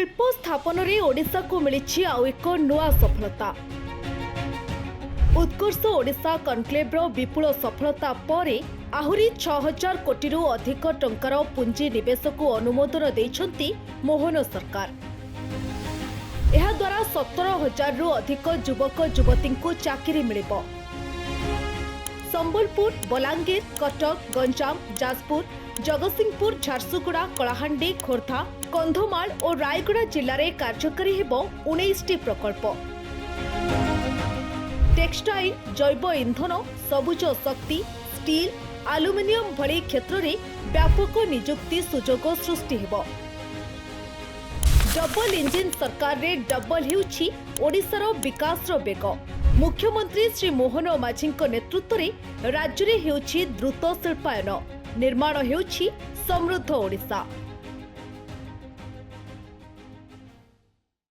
शिल्प स्थापन रे ओडिशा को मिली आउ एक नुआ सफलता। उत्कर्ष ओडिशा कनक्लेव विपुल सफलता परे आहुरी 6000 कोटी अधिक टंकार पुंजी निवेश को अनुमोदन देइछंती मोहन सरकार। एहा द्वारा 17,000 रु अधिक युवक युवती को चाकरी मिलिबो। संबलपुर, बलांगीर, कटक, गंजाम, जाजपुर, जगतसिंहपुर, झारसुगुड़ा, कलाहांडी, खोर्धा, कंधमाल और रायगड़ा जिले में कार्यकारी हेबो 19टी प्रकल्प। टेक्सटाइल, जैव इंधन, सबुज शक्ति, स्टील, आलुमिनियम भली क्षेत्र में व्यापक निजुक्ति सुजोग सृष्टि हेबो। डबल इंजिन सरकार रे डबल हेउछि ओडिशार विकासर बेग। मुख्यमंत्री श्री मोहन माझी नेतृत्व में राज्य में हेउछि द्रुत शिल्पायन, निर्माण हेउछि समृद्ध ओडिशा।